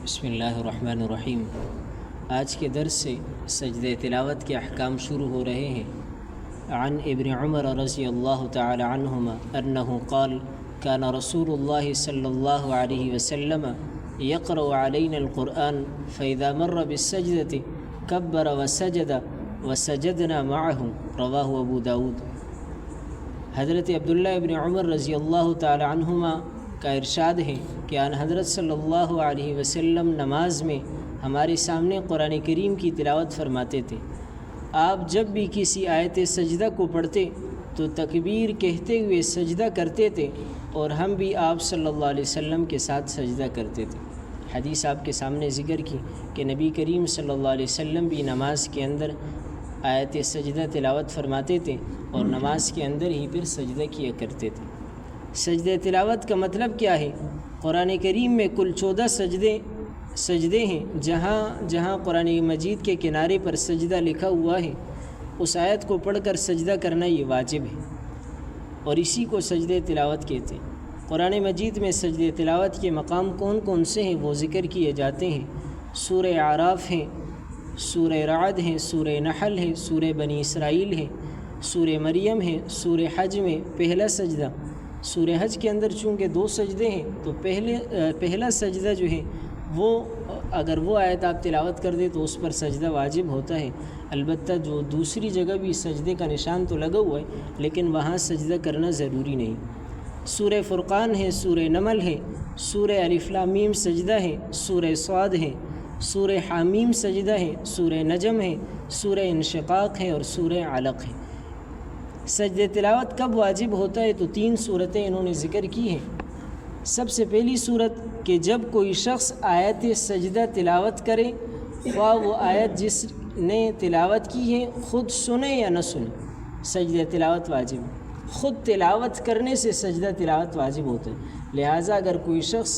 بسم اللہ الرحمن الرحیم۔ آج کے درس سے سجدہ تلاوت کے احکام شروع ہو رہے ہیں۔ عن ابن عمر رضی اللہ تعالی عنہما انہ قال كان رسول اللہ صلی اللہ علیہ وسلم يقرأ علينا القرآن فإذا مر بالسجدة كبر وسجد وسجدنا معه رواہ ابو داود۔ حضرت عبداللہ ابن عمر رضی اللہ تعالی عنہما کا ارشاد ہے کہ آن حضرت صلی اللہ علیہ وسلم نماز میں ہمارے سامنے قرآن کریم کی تلاوت فرماتے تھے۔ آپ جب بھی کسی آیت سجدہ کو پڑھتے تو تکبیر کہتے ہوئے سجدہ کرتے تھے اور ہم بھی آپ صلی اللہ علیہ وسلم کے ساتھ سجدہ کرتے تھے۔ حدیث آپ کے سامنے ذکر کی کہ نبی کریم صلی اللہ علیہ وسلم بھی نماز کے اندر آیت سجدہ تلاوت فرماتے تھے اور نماز کے اندر ہی پھر سجدہ کیا کرتے تھے۔ سجدہ تلاوت کا مطلب کیا ہے؟ قرآن کریم میں کل 14 سجدے ہیں۔ جہاں جہاں قرآن مجید کے کنارے پر سجدہ لکھا ہوا ہے اس آیت کو پڑھ کر سجدہ کرنا یہ واجب ہے اور اسی کو سجدہ تلاوت کہتے ہیں۔ قرآن مجید میں سجدہ تلاوت کے مقام کون کون سے ہیں وہ ذکر کیے جاتے ہیں۔ سورہ اعراف ہیں، سورہ رعد ہیں، سورہ نحل ہے، سورہ بنی اسرائیل ہے، سورہ مریم ہے، سورہ حج میں پہلا سجدہ۔ سورہ حج کے اندر چونکہ 2 سجدے ہیں تو پہلا سجدہ جو ہے وہ اگر وہ آیت آپ تلاوت کر دیں تو اس پر سجدہ واجب ہوتا ہے۔ البتہ جو دوسری جگہ بھی سجدے کا نشان تو لگا ہوا ہے لیکن وہاں سجدہ کرنا ضروری نہیں۔ سورہ فرقان ہے، سورہ نمل ہے، سورہ الف لام میم سجدہ ہے، سورہ صاد ہے، سورہ حامیم سجدہ ہے، سورہ نجم ہے، سورہ انشقاق ہے اور سورہ علق ہے۔ سجدہ تلاوت کب واجب ہوتا ہے تو 3 صورتیں انہوں نے ذکر کی ہیں۔ سب سے پہلی صورت کہ جب کوئی شخص آیت سجدہ تلاوت کرے، خواہ وہ آیت جس نے تلاوت کی ہے خود سنے یا نہ سنے، سجدہ تلاوت واجب ہے۔ خود تلاوت کرنے سے سجدہ تلاوت واجب ہوتا ہے۔ لہٰذا اگر کوئی شخص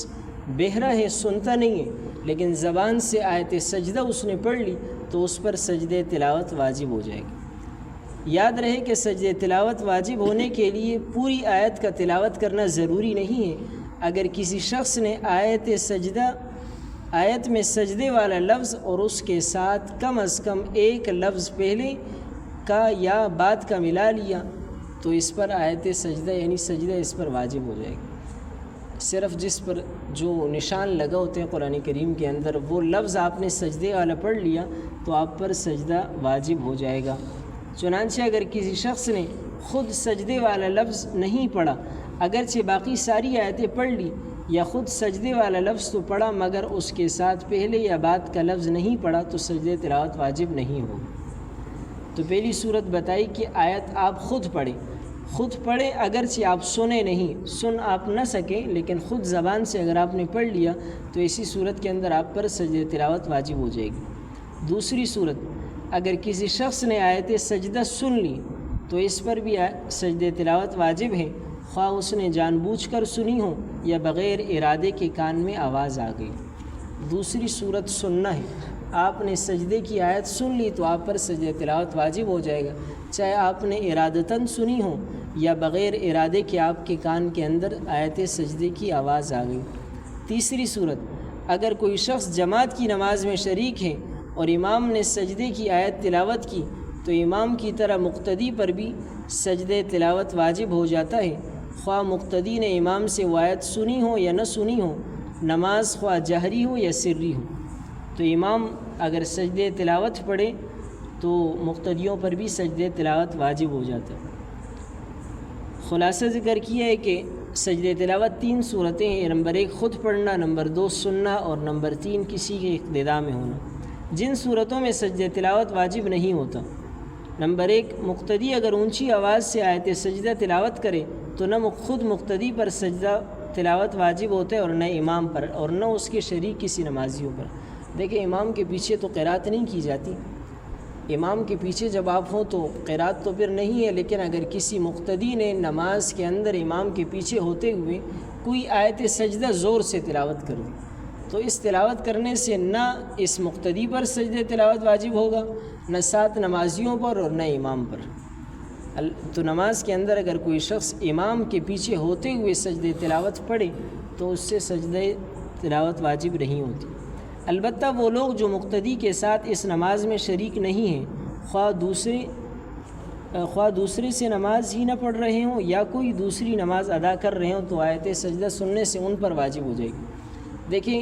بہرا ہے، سنتا نہیں ہے، لیکن زبان سے آیت سجدہ اس نے پڑھ لی تو اس پر سجدہ تلاوت واجب ہو جائے گی۔ یاد رہے کہ سجدہ تلاوت واجب ہونے کے لیے پوری آیت کا تلاوت کرنا ضروری نہیں ہے۔ اگر کسی شخص نے آیت میں سجدے والا لفظ اور اس کے ساتھ کم از کم ایک لفظ پہلے کا یا بعد کا ملا لیا تو اس پر آیت سجدہ یعنی سجدہ اس پر واجب ہو جائے گا۔ صرف جس پر جو نشان لگا ہوتے ہیں قرآن کریم کے اندر وہ لفظ آپ نے سجدے والا پڑھ لیا تو آپ پر سجدہ واجب ہو جائے گا۔ چنانچہ اگر کسی شخص نے خود سجدے والا لفظ نہیں پڑھا، اگرچہ باقی ساری آیتیں پڑھ لی، یا خود سجدے والا لفظ تو پڑھا مگر اس کے ساتھ پہلے یا بعد کا لفظ نہیں پڑھا تو سجدہ تلاوت واجب نہیں ہوگی۔ تو پہلی صورت بتائی کہ آیت آپ خود پڑھیں، اگرچہ آپ سنے نہیں، سن آپ نہ سکیں لیکن خود زبان سے اگر آپ نے پڑھ لیا تو اسی صورت کے اندر آپ پر سجدہ تلاوت واجب ہو جائے گی۔ دوسری صورت، اگر کسی شخص نے آیت سجدہ سن لی تو اس پر بھی سجدہ تلاوت واجب ہے، خواہ اس نے جان بوجھ کر سنی ہو یا بغیر ارادے کے کان میں آواز آ گئی۔ دوسری صورت سننا ہے، آپ نے سجدے کی آیت سن لی تو آپ پر سجدہ تلاوت واجب ہو جائے گا، چاہے آپ نے ارادتاً سنی ہو یا بغیر ارادے کے آپ کے کان کے اندر آیت سجدے کی آواز آ گئی۔ تیسری صورت، اگر کوئی شخص جماعت کی نماز میں شریک ہے اور امام نے سجدے کی آیت تلاوت کی تو امام کی طرح مقتدی پر بھی سجدہ تلاوت واجب ہو جاتا ہے، خواہ مقتدی نے امام سے وہ آیت سنی ہو یا نہ سنی ہو، نماز خواہ جہری ہو یا سری ہو۔ تو امام اگر سجدہ تلاوت پڑھے تو مقتدیوں پر بھی سجدہ تلاوت واجب ہو جاتا ہے۔ خلاصہ ذکر کیا ہے کہ سجدہ تلاوت 3 صورتیں ہیں، نمبر 1 خود پڑھنا، نمبر 2 سننا اور نمبر 3 کسی کے اقتداء میں ہونا۔ جن صورتوں میں سجدہ تلاوت واجب نہیں ہوتا، نمبر 1 مقتدی اگر اونچی آواز سے آیت سجدہ تلاوت کرے تو نہ خود مقتدی پر سجدہ تلاوت واجب ہوتا ہے اور نہ امام پر اور نہ اس کے شریک کسی نمازیوں پر۔ دیکھیں امام کے پیچھے تو قرات نہیں کی جاتی، امام کے پیچھے جب آپ ہوں تو قرات تو پھر نہیں ہے، لیکن اگر کسی مقتدی نے نماز کے اندر امام کے پیچھے ہوتے ہوئے کوئی آیت سجدہ زور سے تلاوت کر دی تو اس تلاوت کرنے سے نہ اس مقتدی پر سجدہ تلاوت واجب ہوگا، نہ ساتھ نمازیوں پر اور نہ امام پر۔ تو نماز کے اندر اگر کوئی شخص امام کے پیچھے ہوتے ہوئے سجدہ تلاوت پڑھے تو اس سے سجدہ تلاوت واجب نہیں ہوتی۔ البتہ وہ لوگ جو مقتدی کے ساتھ اس نماز میں شریک نہیں ہیں، خواہ دوسرے سے نماز ہی نہ پڑھ رہے ہوں یا کوئی دوسری نماز ادا کر رہے ہوں، تو آیت سجدہ سننے سے ان پر واجب ہو جائے گی۔ دیکھیں،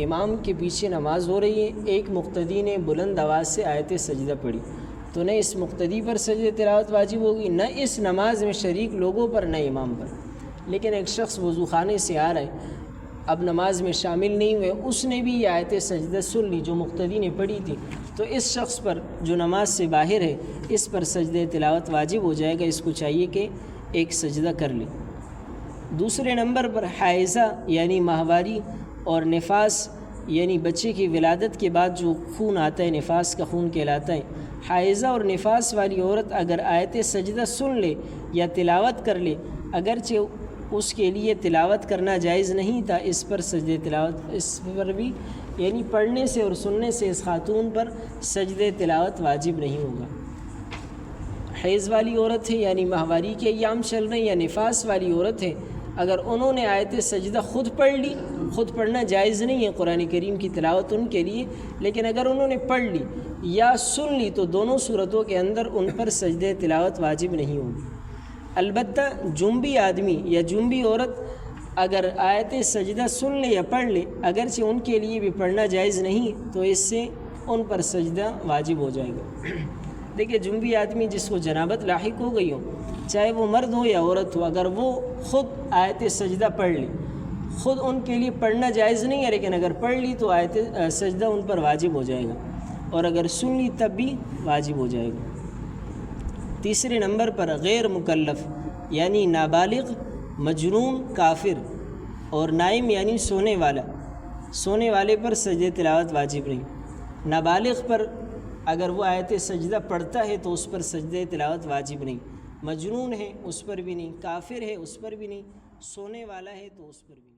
امام کے پیچھے نماز ہو رہی ہے، ایک مقتدی نے بلند آواز سے آیت سجدہ پڑھی، تو نہ اس مقتدی پر سجدہ تلاوت واجب ہوگی، نہ اس نماز میں شریک لوگوں پر، نہ امام پر۔ لیکن ایک شخص وضو خانے سے آ رہا ہے، اب نماز میں شامل نہیں ہوئے، اس نے بھی یہ آیت سجدہ سن لی جو مقتدی نے پڑھی تھی، تو اس شخص پر جو نماز سے باہر ہے، اس پر سجدہ تلاوت واجب ہو جائے گا، اس کو چاہیے کہ ایک سجدہ کر لے۔ دوسرے نمبر پر حائضہ یعنی ماہواری اور نفاس یعنی بچے کی ولادت کے بعد جو خون آتا ہے، نفاس کا خون کہلاتا ہے، حائضہ اور نفاس والی عورت اگر آیت سجدہ سن لے یا تلاوت کر لے، اگرچہ اس کے لیے تلاوت کرنا جائز نہیں تھا، اس پر سجدہ تلاوت، اس پر بھی یعنی پڑھنے سے اور سننے سے اس خاتون پر سجدہ تلاوت واجب نہیں ہوگا۔ حیض والی عورت ہے یعنی ماہواری کے ایام چل رہے ہیں، یا نفاس والی عورت ہے، اگر انہوں نے آیت سجدہ خود پڑھ لی، خود پڑھنا جائز نہیں ہے قرآن کریم کی تلاوت ان کے لیے، لیکن اگر انہوں نے پڑھ لی یا سن لی تو دونوں صورتوں کے اندر ان پر سجدہ تلاوت واجب نہیں ہوگی۔ البتہ جنبی آدمی یا جنبی عورت اگر آیت سجدہ سن لے یا پڑھ لے، اگرچہ ان کے لیے بھی پڑھنا جائز نہیں، تو اس سے ان پر سجدہ واجب ہو جائے گا۔ دیکھیں، جنبی آدمی جس کو جنابت لاحق ہو گئی ہو، چاہے وہ مرد ہو یا عورت ہو، اگر وہ خود آیت سجدہ پڑھ لی، خود ان کے لیے پڑھنا جائز نہیں ہے، لیکن اگر پڑھ لی تو آیت سجدہ ان پر واجب ہو جائے گا، اور اگر سن لی تب بھی واجب ہو جائے گا۔ تیسرے نمبر پر غیر مکلف یعنی نابالغ، مجنون، کافر اور نائم یعنی سونے والے پر سجدہ تلاوت واجب نہیں۔ نابالغ پر اگر وہ آیت سجدہ پڑھتا ہے تو اس پر سجدہ تلاوت واجب نہیں، مجنون ہے اس پر بھی نہیں، کافر ہے اس پر بھی نہیں، سونے والا ہے تو اس پر بھی نہیں۔